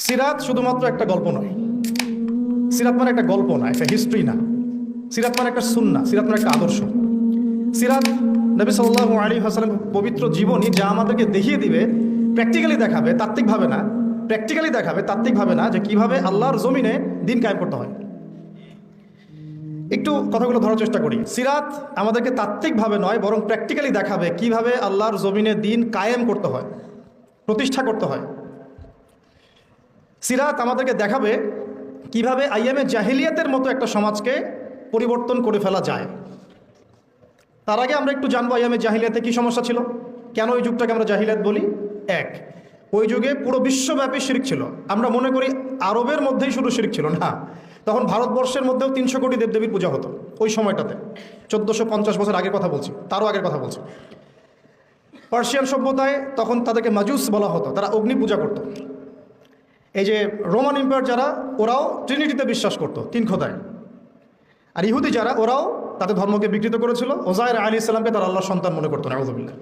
সিরাত শুধুমাত্র একটা গল্প নয়। সিরাত মানে একটা গল্প না, একটা হিস্ট্রি না। সিরাত মানে একটা সুন্নাহ, সিরাত মানে একটা আদর্শ। সিরাত নবী সাল্লাল্লাহু আলাইহি ওয়াসাল্লামের পবিত্র জীবনী, যা আমাদেরকে দেখিয়ে দিবে, প্র্যাকটিক্যালি দেখাবে, তাত্ত্বিকভাবে না, প্র্যাকটিক্যালি দেখাবে, তাত্ত্বিকভাবে না, যে কিভাবে আল্লাহর জমিনে দিন কায়েম করতে হয়। একটু কথাগুলো ধরার চেষ্টা করি। সিরাত আমাদেরকে তাত্ত্বিকভাবে নয়, বরং প্র্যাকটিক্যালি দেখাবে কিভাবে আল্লাহর জমিনে দিন কায়েম করতে হয়, প্রতিষ্ঠা করতে হয়। সিরাত আমাদেরকে দেখাবে কিভাবে আইয়ামে জাহিলিয়াতের মতো একটা সমাজকে পরিবর্তন করে ফেলা যায়। তার আগে আমরা একটু জানবো আইয়ামে জাহিলিয়াতে কী সমস্যা ছিল, কেন ওই যুগটাকে আমরা জাহিলিয়াত বলি। এক, ওই যুগে পুরো বিশ্বব্যাপী শিরক ছিল। আমরা মনে করি আরবের মধ্যেই শুধু শিরক ছিল, না, তখন ভারতবর্ষের মধ্যেও 300 কোটি দেবদেবীর পূজা হতো ওই সময়টাতে। 1450 বছর আগের কথা বলছি, তারও আগের কথা বলছি। পার্সিয়ান সভ্যতায় তখন তাদেরকে মাজুস বলা হতো, তারা অগ্নি পূজা করত। এই যে রোমান এম্পায়ার যারা, ওরাও ট্রিনিটিতে বিশ্বাস করতো, 3 খোদায়। আর ইহুদি যারা, ওরাও তাদের ধর্মকে বিকৃত করেছিল। ওজায়ের আলাইহিস সালামকে তারা আল্লাহর সন্তান মনে করতো, নাউযুবিল্লাহ।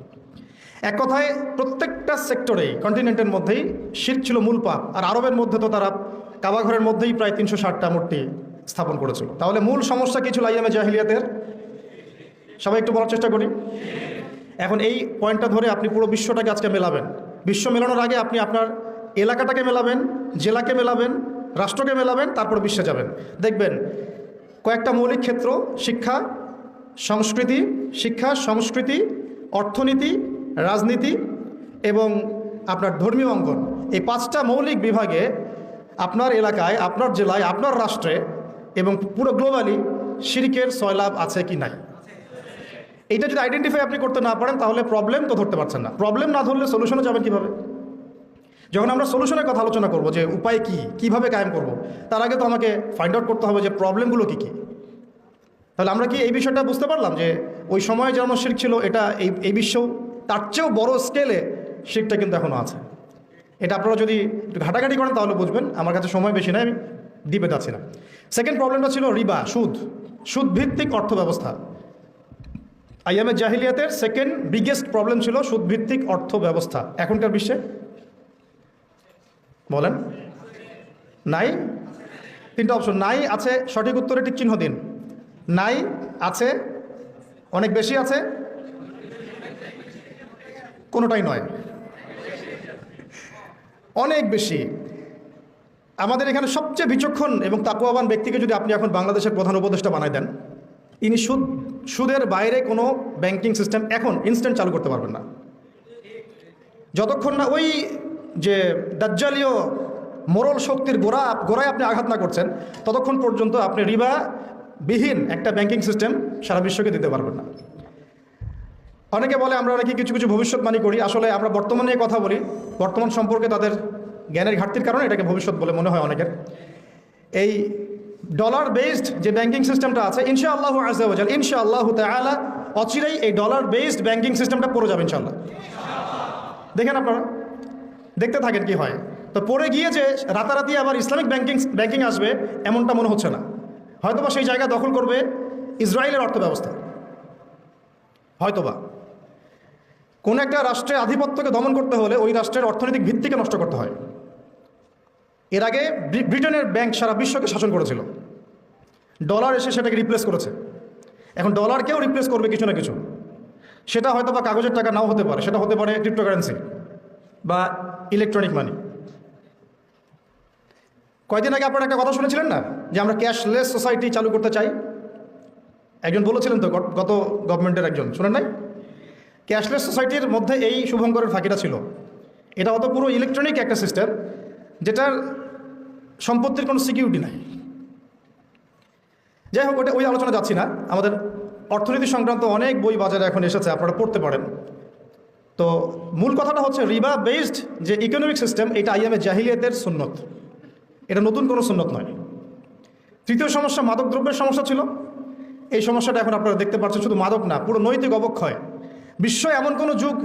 এক কথায় প্রত্যেকটা সেক্টরেই, কন্টিনেন্টের মধ্যেই শিরক ছিল মূল পাপ। আর আরবের মধ্যে তো তারা কাবাঘরের মধ্যেই প্রায় 360টা মূর্তি স্থাপন করেছিল। তাহলে মূল সমস্যা কি ছিল আইয়ামে জাহিলিয়াতের? সবাই একটু বলার চেষ্টা করি। এখন এই পয়েন্টটা ধরে আপনি পুরো বিশ্বটাকে আজকে মেলাবেন। বিশ্ব মেলানোর আগে আপনি আপনার এলাকাটাকে মেলাবেন, জেলাকে মেলাবেন, রাষ্ট্রকে মেলাবেন, তারপর বিশ্বে যাবেন। দেখবেন কয়েকটা মৌলিক ক্ষেত্র, শিক্ষা, সংস্কৃতি, অর্থনীতি, রাজনীতি এবং আপনার ধর্মীয় অঙ্গন, এই 5টা মৌলিক বিভাগে আপনার এলাকায়, আপনার জেলায়, আপনার রাষ্ট্রে এবং পুরো গ্লোবালি শিরকের সয়লাভ আছে কি নাই। এইটা যদি আইডেন্টিফাই আপনি করতে না পারেন, তাহলে প্রবলেম তো ধরতে পারছেন না। প্রবলেম না ধরলে সলিউশনে যাবেন কীভাবে? যখন আমরা সলিউশনের কথা আলোচনা করব, যে উপায় কী, কীভাবে কায়েম করব, তার আগে তো আমাকে ফাইন্ড আউট করতে হবে যে প্রবলেমগুলো কী কী। তাহলে আমরা কি এই বিষয়টা বুঝতে পারলাম যে ওই সময় যেমন শিরক ছিল, এটা এই বিশ্বেও তার চেয়েও বড় স্কেলে শিরকটা কিন্তু এখনও আছে। এটা আপনারা যদি একটু ঘাটাঘাটি করেন তাহলে বুঝবেন। আমার কাছে সময় বেশি নয়, আমি ডিপে যাচ্ছি না। সেকেন্ড প্রবলেমটা ছিল রিবা, সুদ ভিত্তিক অর্থ ব্যবস্থা। আইয়ামে জাহিলিয়াতের সেকেন্ড বিগেস্ট প্রবলেম ছিল সুদ ভিত্তিক অর্থ ব্যবস্থা। এখনকার বিশ্বে বলেন নাই? 3টা অপশন নাই, আছে, সঠিক উত্তরে টিক চিহ্ন দিন। নাই, আছে, অনেক বেশি আছে, কোনোটাই নয়, অনেক বেশি। আমাদের এখানে সবচেয়ে বিচক্ষণ এবং তাকওয়াবান ব্যক্তিকে যদি আপনি এখন বাংলাদেশের প্রধান উপদেষ্টা বানাই দেন, ইনি সুদের বাইরে কোনো ব্যাংকিং সিস্টেম এখন ইনস্ট্যান্ট চালু করতে পারবেন না। যতক্ষণ না ওই যে দাজ্জালীয় মোরল শক্তির গোড়ায় আপনি আঘাত না করছেন, ততক্ষণ পর্যন্ত আপনি রিবাবিহীন একটা ব্যাংকিং সিস্টেম সারা বিশ্বকে দিতে পারবেন না। অনেকে বলে আমরা নাকি কিছু কিছু ভবিষ্যৎবাণী করি। আসলে আমরা বর্তমানে কথা বলি, বর্তমান সম্পর্কে তাদের জ্ঞানের ঘাটতির কারণে এটাকে ভবিষ্যৎ বলে মনে হয় অনেকের। এই ডলার বেসড যে ব্যাংকিং সিস্টেমটা আছে, ইনশাআল্লাহু আযজা ওয়া জাল, ইনশাআল্লাহু তাআলা অচিরেই এই ডলার বেসড ব্যাংকিং সিস্টেমটা পড়ে যাবে ইনশাআল্লাহ। দেখেন আপনারা, দেখতে থাকেন কি হয়। তো পড়ে গিয়ে যে রাতারাতি আবার ইসলামিক ব্যাংকিং আসবে এমনটা মনে হচ্ছে না। হয়তোবা সেই জায়গা দখল করবে ইসরায়েলের অর্থ ব্যবস্থা। হয়তোবা কোন একটা রাষ্ট্রের আধিপত্যকে দমন করতে হলে ওই রাষ্ট্রের অর্থনৈতিক ভিত্তিকে নষ্ট করতে হয়। এর আগে ব্রিটেনের ব্যাংক সারা বিশ্বকে শাসন করেছিল, ডলার এসে সেটাকে রিপ্লেস করেছে। এখন ডলারকেও রিপ্লেস করবে কিছু না কিছু। সেটা হয়তো বা কাগজের টাকা নাও হতে পারে, সেটা হতে পারে ক্রিপ্টোকারেন্সি বা ইলেকট্রনিক মানি। কয়দিন আগে আপনারা একটা কথা শুনেছিলেন না, যে আমরা ক্যাশলেস সোসাইটি চালু করতে চাই? একজন বলেছিলেন তো, গত গভর্নমেন্টের একজন, শুনেন নাই? ক্যাশলেস সোসাইটির মধ্যে এই শুভঙ্করের ফাঁকিটা ছিল। এটা হয়তো পুরো ইলেকট্রনিক একটা সিস্টেম, যেটার সম্পত্তির কোনো সিকিউরিটি নাই। যাই হোক, ওই আলোচনা যাচ্ছি না। আমাদের অর্থনীতি সংক্রান্ত অনেক বই বাজারে এখন এসেছে, আপনারা পড়তে পারেন। তো মূল কথাটা হচ্ছে রিবা বেসড যে ইকোনমিক সিস্টেম, এটা আইয়ামে জাহিলিয়াতের সুন্নত, এটা নতুন কোনো সুন্নত নয়। তৃতীয় সমস্যা মাদক দ্রব্যের সমস্যা ছিল। এই সমস্যাটা এখন আপনারা দেখতে পাচ্ছেন, শুধু মাদক না, পুরো নৈতিক অবক্ষয়। বিশ্ব এমন কোনো যুগ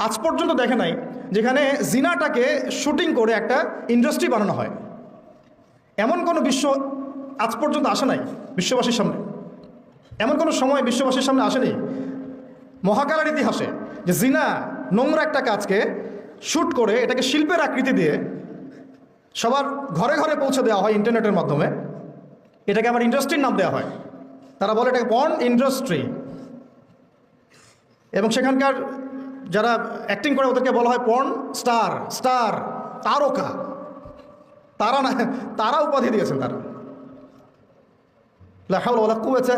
আজ পর্যন্ত দেখে নাই যেখানে জিনাটাকে শুটিং করে একটা ইন্ডাস্ট্রি বানানো হয়। এমন কোনো বিশ্ব আজ পর্যন্ত আসে নাই বিশ্ববাসীর সামনে। এমন কোনো সময় বিশ্ববাসীর সামনে আসেনি মহাকালের ইতিহাসে যে জিনা, নোংরা একটা কাজকে শ্যুট করে এটাকে শিল্পের আকৃতি দিয়ে সবার ঘরে ঘরে পৌঁছে দেওয়া হয় ইন্টারনেটের মাধ্যমে। এটাকে আবার ইন্ডাস্ট্রির নাম দেওয়া হয়, তারা বলে এটাকে পর্ন ইন্ডাস্ট্রি। এবং সেখানকার যারা অ্যাক্টিং করে ওদেরকে বলা হয় পর্ন স্টার, স্টার তারকা। তারা না, তারা উপাধি দিয়েছেন তারা। লা হাওলা ওয়ালা কুওয়াতা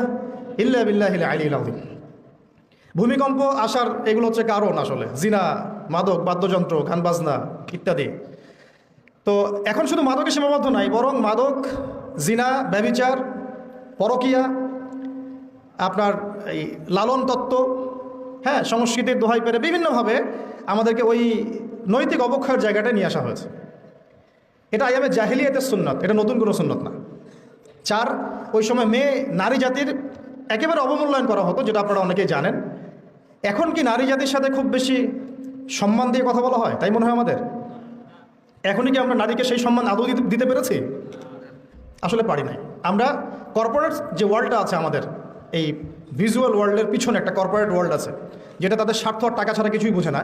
ইল্লা বিল্লাহিল আলিয়্যিল আযীম। ভূমিকম্প আসার এগুলো হচ্ছে কারণ আসলে জিনা, মাদক, বাদ্যযন্ত্র, গান বাজনা ইত্যাদি। তো এখন শুধু মাদকে সীমাবদ্ধ নাই, বরং মাদক, জিনা, ব্যভিচার, পরকীয়া, আপনার এই লালন তত্ত্ব, হ্যাঁ, সংস্কৃতির দোহাই পেরে বিভিন্নভাবে আমাদেরকে ওই নৈতিক অবক্ষয়ের জায়গাটায় নিয়ে আসা হয়েছে। এটা আইয়ামে জাহিলিয়াতের সুন্নত, এটা নতুন কোনো সুন্নত না। 4, ওই সময় মেয়ে নারী জাতির একেবারে অবমূল্যায়ন করা হতো, যেটা আপনারা অনেকেই জানেন। এখন কি নারী জাতির সাথে খুব বেশি সম্মান দিয়ে কথা বলা হয় তাই মনে হয় আমাদের? এখনই কি আমরা নারীকে সেই সম্মান আদৌ দিতে পেরেছি? আসলে পারি নাই। আমরা কর্পোরেট যে ওয়ার্ল্ডটা আছে আমাদের, এই ভিজুয়াল ওয়ার্ল্ডের পিছনে একটা কর্পোরেট ওয়ার্ল্ড আছে, যেটা তাদের স্বার্থ আর টাকা ছাড়া কিছুই বোঝে না।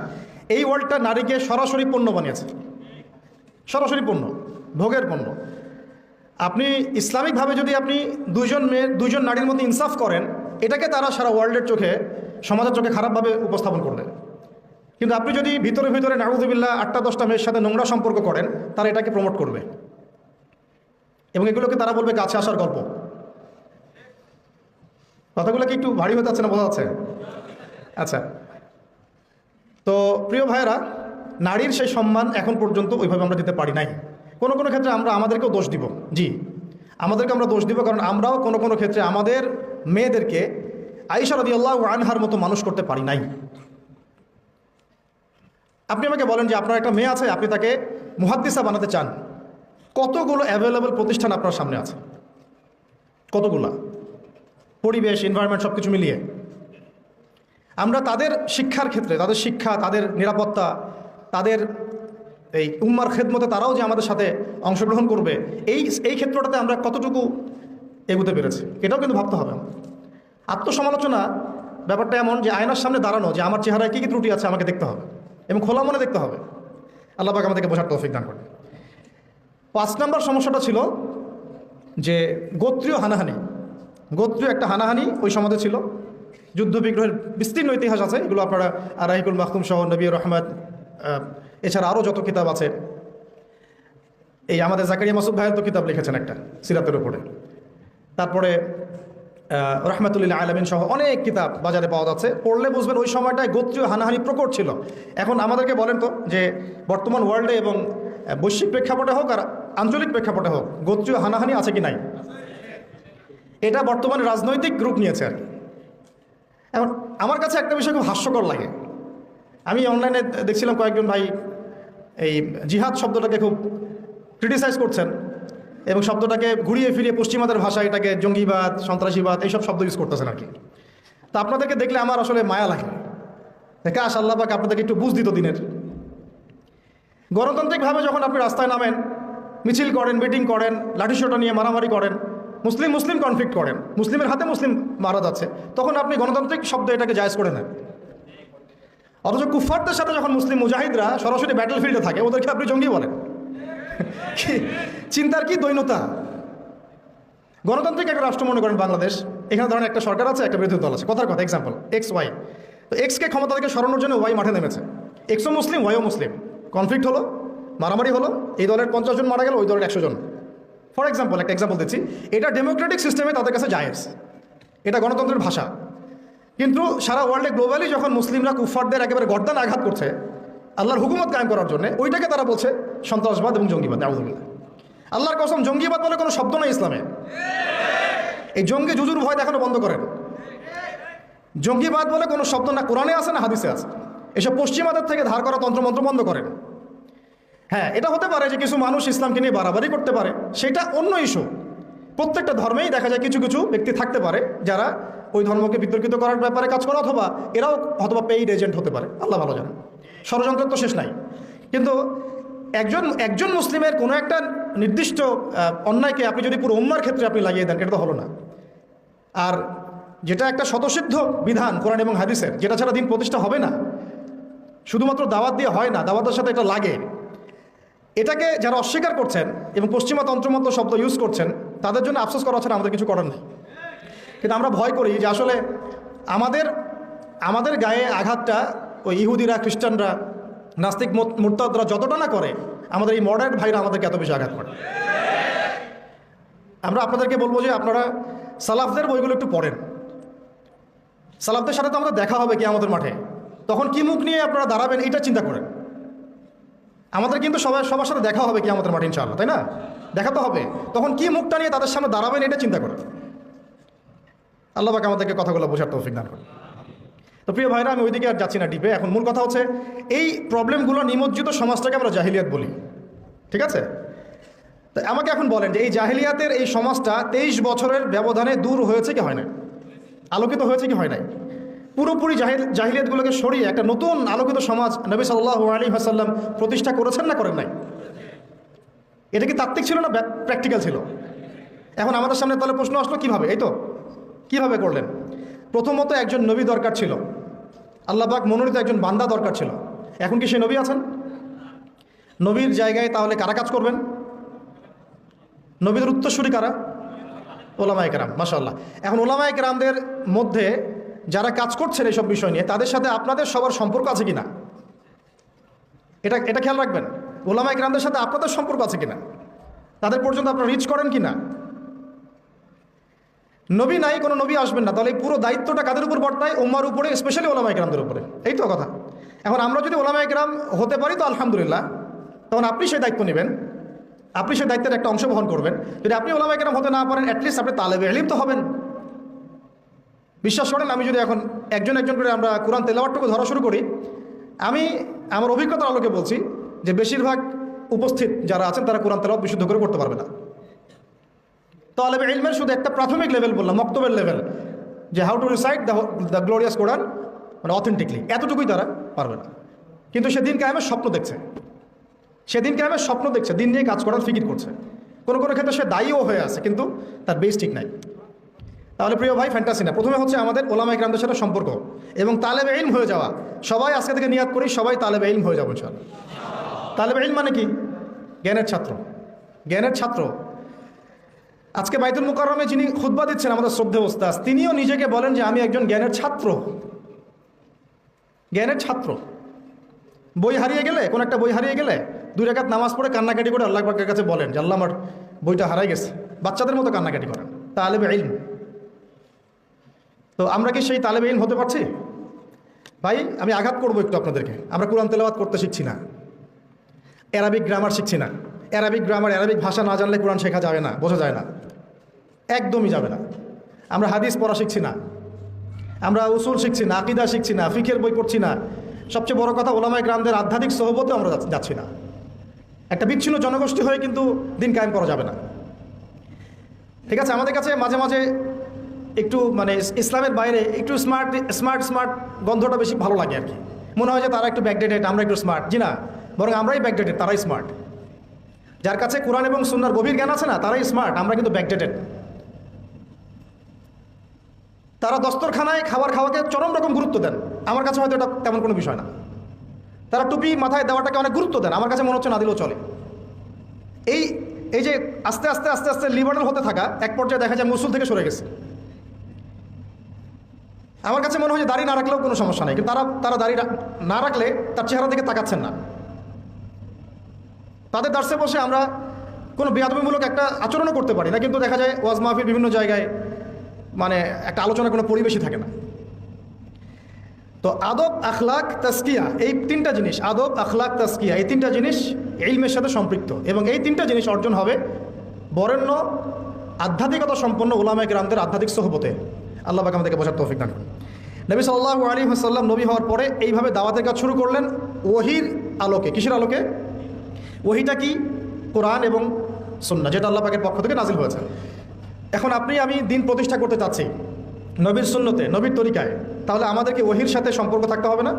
এই ওয়ার্ল্ডটা নারীকে সরাসরি পণ্য বানিয়েছে, সরাসরি পণ্য, ভোগের পণ্য। আপনি ইসলামিকভাবে যদি আপনি দুইজন নারীর মধ্যে ইনসাফ করেন, এটাকে তারা সারা ওয়ার্ল্ডের চোখে, সমাজের চোখে খারাপভাবে উপস্থাপন করলেন। কিন্তু আপনি যদি ভিতরে ভিতরে নাউযুবিল্লাহ 8টা-10টা মেয়ের সাথে নোংরা সম্পর্ক করেন, তারা এটাকে প্রমোট করবে এবং এগুলোকে তারা বলবে কাছে আসার গল্প। কথাগুলো কি একটু ভারী হতে যাচ্ছে না, বোঝা যাচ্ছে? আচ্ছা, তো প্রিয় ভাইয়েরা, নারীর সেই সম্মান এখন পর্যন্ত ওইভাবে আমরা দিতে পারি নাই। কোনো কোনো ক্ষেত্রে আমরা আমাদেরকেও দোষ দিব। জি, আমাদেরকে আমরা দোষ দিব, কারণ আমরাও কোনো কোনো ক্ষেত্রে আমাদের মেয়েদেরকে আয়েশা রাদিয়াল্লাহু আনহার মতো মানুষ করতে পারি নাই। আপনি আমাকে বলেন যে আপনার একটা মেয়ে আছে, আপনি তাকে মুহাদ্দিসা বানাতে চান, কতগুলো অ্যাভেলেবল প্রতিষ্ঠান আপনার সামনে আছে, কতগুলা, পরিবেশ, এনভায়রনমেন্ট সব কিছু মিলিয়ে। আমরা তাদের শিক্ষার ক্ষেত্রে, তাদের শিক্ষা, তাদের নিরাপত্তা, তাদের এই উম্মার খেদমতে তারাও যে আমাদের সাথে অংশগ্রহণ করবে, এই ক্ষেত্রটাতে আমরা কতটুকু এগোতে পেরেছি, এটাও কিন্তু ভাবতে হবে। আত্মসমালোচনা ব্যাপারটা এমন যে আয়নার সামনে দাঁড়ানো, যে আমার চেহারায় কী কী ত্রুটি আছে আমাকে দেখতে হবে এবং খোলা মনে দেখতে হবে। আল্লাহ পাক আমাদেরকে বোঝার তৌফিক দান করেন। 5 নম্বর সমস্যাটা ছিল যে গোত্রীয় হানাহানি। গোত্রীয় একটা হানাহানি ওই সমাজে ছিল। যুদ্ধ বিগ্রহের বিস্তীর্ণ ইতিহাস আছে, এগুলো আপনারা রাহিকুল মাখতুম সহ, নবী রহমত, এছাড়া আরও যত কিতাব আছে। এই আমাদের জাকারিয়া মাসুদ ভাইয়ের তো কিতাব লিখেছেন একটা সিরাতের উপরে, তারপরে রহমাতুল্লিল আলামিন সহ অনেক কিতাব বাজারে পাওয়া যাচ্ছে। পড়লে বুঝবেন ওই সময়টায় গোত্রীয় হানাহানি প্রকট ছিল। এখন আমাদেরকে বলেন তো যে বর্তমান ওয়ার্ল্ডে এবং বৈশ্বিক প্রেক্ষাপটে হোক আর আঞ্চলিক প্রেক্ষাপটে হোক, গোত্রীয় হানাহানি আছে কি নাই? এটা বর্তমানে রাজনৈতিক রূপ নিয়েছে আর কি। এখন আমার কাছে একটা বিষয় খুব হাস্যকর লাগে। আমি অনলাইনে দেখছিলাম কয়েকজন ভাই এই জিহাদ শব্দটাকে খুব ক্রিটিসাইজ করছেন এবং শব্দটাকে ঘুরিয়ে ফিরিয়ে পশ্চিমাদের ভাষায় এটাকে জঙ্গিবাদ, সন্ত্রাসীবাদ এইসব শব্দ ইউজ করতেছেন আর কি। তা আপনাদেরকে দেখলে আমার আসলে মায়া লাগে। কাশ আল্লাহ পাক আপনাদেরকে একটু বুঝ দিত দিনের। গণতান্ত্রিকভাবে যখন আপনি রাস্তায় নামেন, মিছিল করেন, মিটিং করেন, লাঠিসোঁটা নিয়ে মারামারি করেন, মুসলিম কনফ্লিক্ট করেন, মুসলিমের হাতে মুসলিম মারা যাচ্ছে, তখন আপনি গণতান্ত্রিক শব্দ এটাকে জায়েজ করে নেন। অথচ কুফফারদের সাথে যখন মুসলিম মুজাহিদরা সরাসরি ব্যাটল ফিল্ডে থাকে, ওদেরকে আপনি জঙ্গি বলেন। চিন্তার কি দৈন্যতা! গণতান্ত্রিক একটা রাষ্ট্র মনে করেন বাংলাদেশ, এখানে ধরেন একটা সরকার আছে, একটা বিরোধী দল আছে, কথার কথা এক্সাম্পল XY। তো এক্সকে ক্ষমতা থেকে সরানোর জন্য ওয়াই মাঠে নেমেছে। এক্সও মুসলিম, ওয়াইও মুসলিম, কনফ্লিক্ট হলো, মারামারি হলো, এই দলের 50 জন মারা গেল, ওই দলের 100 জন। ফর এক্সাম্পল, একটা এক্সাম্পল দিচ্ছি, এটা ডেমোক্রেটিক সিস্টেমে তাদের কাছে জায়েজ, এটা গণতন্ত্রের ভাষা। কিন্তু সারা ওয়ার্ল্ডে গ্লোবালি যখন মুসলিমরা কুফফারদের একেবারে গর্দান আঘাত করছে আল্লাহর হুকুমত কায়েম করার জন্য, ওইটাকে তারা বলছে সন্ত্রাসবাদ এবং জঙ্গিবাদ। আউযুবিল্লাহ। আল্লাহর কসম, জঙ্গিবাদ বলে কোনো শব্দ নেই ইসলামে। এই জঙ্গি জুজুর ভয় দেখানো বন্ধ করেন। জঙ্গিবাদ বলে কোনো শব্দ না কোরআনে আছে না হাদিসে আছে। এসব পশ্চিমাদের থেকে ধার করা তন্ত্রমন্ত্র বন্ধ করেন। হ্যাঁ, এটা হতে পারে যে কিছু মানুষ ইসলামকে নিয়ে বাড়াবাড়ি করতে পারে, সেটা অন্য ইস্যু। প্রত্যেকটা ধর্মেই দেখা যায় কিছু কিছু ব্যক্তি থাকতে পারে যারা ওই ধর্মকে বিতর্কিত করার ব্যাপারে কাজ করে, অথবা এরাও অথবা পেইড এজেন্ট হতে পারে, আল্লাহ ভালো জানেন। ষড়যন্ত্রের তো শেষ নাই। কিন্তু একজন মুসলিমের কোনো একটা নির্দিষ্ট অন্যায়কে আপনি যদি পুরো উম্মার ক্ষেত্রে আপনি লাগিয়ে দেন, এটা তো হলো না। আর যেটা একটা স্বতঃসিদ্ধ বিধান কোরআন এবং হাদিসের, যেটা ছাড়া দিন প্রতিষ্ঠা হবে না, শুধুমাত্র দাওয়াত দিয়ে হয় না, দাওয়াতের সাথে এটা লাগে। এটাকে যারা অস্বীকার করছেন এবং পশ্চিমা তন্ত্রমন্ত্র শব্দ ইউজ করছেন, তাদের জন্য আফসোস করা ছাড়া আমাদের কিছু করার নেই। কিন্তু আমরা ভয় করি যে আসলে আমাদের গায়ে আঘাতটা ওই ইহুদিরা, খ্রিস্টানরা, নাস্তিক মুরতাদরা যতটা না করে, আমাদের এই মডার্ন ভাইরা আমাদেরকে এত বেশি আঘাত করে। আমরা আপনাদেরকে বলবো যে আপনারা সালাফদের বইগুলো একটু পড়েন। সালাফদের সাথে তো আমাদের দেখা হবে কি আমাদের মাঠে, তখন কি মুখ নিয়ে আপনারা দাঁড়াবেন এটা চিন্তা করেন। আমাদের কিন্তু সবার সাথে দেখা হবে কি আমাদের মাঠে ইনশাআল্লাহ, তাই না? দেখা তো হবে, তখন কি মুখটা নিয়ে তাদের সামনে দাঁড়াবেন এটা চিন্তা করেন। আল্লাহ পাক আমাদেরকে কথাগুলো বোঝার তৌফিক দান করেন। তো প্রিয় ভাইরা, আমি ওইদিকে আর যাচ্ছি না ডিপে। এখন মূল কথা হচ্ছে এই প্রবলেমগুলো নিমজ্জিত সমাজটাকে আমরা জাহিলিয়াত বলি, ঠিক আছে? তো আমাকে এখন বলেন যে এই জাহিলিয়াতের এই সমাজটা 23 বছরের ব্যবধানে দূর হয়েছে কি হয় না, আলোকিত হয়েছে কি হয় নাই? পুরোপুরি জাহিলিয়াতগুলোকে সরিয়ে একটা নতুন আলোকিত সমাজ নবী সাল্লাল্লাহু আলাইহি ওয়াসাল্লাম প্রতিষ্ঠা করেছেন না করেন নাই? এটা কি তাত্ত্বিক ছিল না প্র্যাকটিক্যাল ছিল? এখন আমাদের সামনে তাহলে প্রশ্ন আসলো কিভাবে? এই তো কিভাবে করলেন? প্রথমত একজন নবী দরকার ছিল, আল্লাহ পাক মনোনীত একজন বান্দা দরকার ছিল। এখন কি সেই নবী আছেন? নবীর জায়গায় তাহলে কারা কাজ করবেন? নবীদের উত্তরসূরি কারা? ওলামায়ে কেরাম, মাশাআল্লাহ। এখন ওলামায়ে কেরামদের মধ্যে যারা কাজ করছেন এইসব বিষয় নিয়ে, তাদের সাথে আপনাদের সবার সম্পর্ক আছে কিনা এটা খেয়াল রাখবেন। ওলামায়ে কেরামদের সাথে আপনাদের সম্পর্ক আছে কিনা, তাদের পর্যন্ত আপনারা রিচ করেন কিনা। নবী নাই, কোনো নবী আসবেন না, তাহলে এই পুরো দায়িত্বটা কাদের উপর বর্তায়? উম্মার উপরে, স্পেশালি ওলামায়ে কেরামদের উপরে। এই তো কথা। এখন আমরা যদি ওলামায়ে কেরাম হতে পারি তো আলহামদুলিল্লাহ, তখন আপনি সেই দায়িত্ব নেবেন, আপনি সেই দায়িত্বের একটা অংশ বহন করবেন। যদি আপনি ওলামায়ে কেরাম হতে না পারেন, অ্যাটলিস্ট আপনি তালেবে ইলম তো হবেন। বিশ্বাস করেন, আমি যদি এখন একজন করে আমরা কোরআন তেলাওয়াতটুকু ধরা শুরু করি, আমি আমার অভিজ্ঞতার আলোকে বলছি যে বেশিরভাগ উপস্থিত যারা আছেন তারা কোরআন তেলাওয়াত বিশুদ্ধ করে করতে পারবে না। তালেবে ইলমের শুধু একটা প্রাথমিক লেভেল বললাম, মক্তবের লেভেল, যে how to recite the glorious Quran মানে অথেন্টিকলি, এতটুকুই তারা পারবে না। কিন্তু সেদিন কায়েমের স্বপ্ন দেখছে, দিন নিয়ে কাজ করার ফিকির করছে। কোনো ক্ষেত্রে সে দায়ীও হয়ে আছে, কিন্তু তার বেস ঠিক নাই। তাহলে প্রিয় ভাই, ফ্যান্টাসি না। প্রথমে হচ্ছে আমাদের ওলামায়ে কেরামদের সাথে সম্পর্ক এবং তালেবে ইলম হয়ে যাওয়া। সবাই আজকে থেকে নিয়াত করি, সবাই তালেবে ইলম হয়ে যাবো ইনশাআল্লাহ। তালেবে ইলম মানে কি? জ্ঞানের ছাত্র। আজকে বাইতুল মুকাররমে যিনি খুতবা দিচ্ছেন, আমাদের শ্রদ্ধেয় ওস্তাদ, তিনিও নিজেকে বলেন যে আমি একজন জ্ঞানের ছাত্র। বই হারিয়ে গেলে, কোন একটা বই হারিয়ে গেলে 2 রাকাত নামাজ পড়ে কান্নাকাটি করে আল্লাহ পাকের কাছে বলেন যে আল্লাহ আমার বইটা হারাই গেছে, বাচ্চাদের মতো কান্নাকাটি করেন। তালেবে ইলম। তো আমরা কি সেই তালেবে ইলম হতে পারছি? ভাই, আমি আঘাত করবো একটু আপনাদেরকে। আমরা কোরআন তেলাওয়াত করতে শিখছি না, অ্যারাবিক গ্রামার শিখছি না। অ্যারাবিক ভাষা না জানলে কোরআন শেখা যাবে না, বোঝা যায় না, একদমই যাবে না। আমরা হাদিস পড়া শিখছি না, আমরা উসুল শিখছি না, আকীদা শিখছি না, ফিকহের বই পড়ছি না। সবচেয়ে বড় কথা, ওলামায়ে কেরামদের আধ্যাত্মিক সোহবতে আমরা যাচ্ছি না। একটা বিচ্ছিন্ন জনগোষ্ঠী হয়ে কিন্তু দিন কায়েম করা যাবে না, ঠিক আছে? আমাদের কাছে মাঝে মাঝে একটু মানে ইসলামের বাইরে একটু স্মার্ট গন্ধটা বেশি ভালো লাগে আর কি। মনে হয় যে তারা একটু ব্যাকডেটেড, আমরা একটু স্মার্ট। জি না, বরং আমরাই ব্যাকডেটেড, তারাই স্মার্ট। যার কাছে কোরআন এবং সুন্নাহর গভীর জ্ঞান আছে না, তারাই স্মার্ট, আমরা কিন্তু ব্যাকডেটেড। তারা দস্তরখানায় খাবার খাওয়াকে চরম রকম গুরুত্ব দেন, আমার কাছে হয়তো এটা তেমন কোনো বিষয় না। তারা টুপি মাথায় দেওয়াটাকে অনেক গুরুত্ব দেন, আমার কাছে মনে হচ্ছে না দিলেও চলে। এই যে আস্তে আস্তে লিবারেল হতে থাকা, এক পর্যায়ে দেখা যায় মুসুল থেকে সরে গেছে। আমার কাছে মনে হয় যে দাড়ি না রাখলেও কোনো সমস্যা নেই, কিন্তু তারা দাড়ি না রাখলে তার চেহারা দিকে তাকাচ্ছেন না। তাদের দার্সে বসে আমরা কোনো বেয়াদবিমূলক একটা আচরণও করতে পারি না, কিন্তু দেখা যায় ওয়াজ মাহফিল বিভিন্ন জায়গায় মানে একটা আলোচনার কোনো পরিবেশই থাকে না। তো আদব, আখলাক, তাজকিয়া, এই 3টা জিনিস, আদব, আখলাক, তাজকিয়া, এই 3টা জিনিস ইলমের সাথে সম্পৃক্ত। এবং এই 3টা জিনিস অর্জন হবে বরেণ্য আধ্যাত্মিকতা সম্পন্ন ওলামায়ে কেরামদের আধ্যাত্মিক সোহবতে। আল্লাহ পাক আমাদেরকে বোঝার তৌফিক দান করুন। নবী সাল্লাল্লাহু আলাইহি ওয়াসাল্লাম নবী হওয়ার পরে এইভাবে দাওয়াতের কাজ শুরু করলেন ওহির আলোকে। কিসের আলোকে? ওহিটা কি? কোরআন এবং সুন্নাহ, যেটা আল্লাহ পাকের পক্ষ থেকে নাজিল হয়েছে। এখন আমি দিন প্রতিষ্ঠা করতে চাচ্ছি নবীর সুন্নতে, নবীর তরিকায়, তাহলে আমাদেরকে ওহির সাথে সম্পর্ক থাকতে হবে না?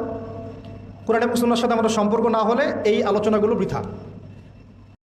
কোরআন এবং সুন্নাহর সাথে আমাদের সম্পর্ক না হলে এই আলোচনাগুলো বৃথা।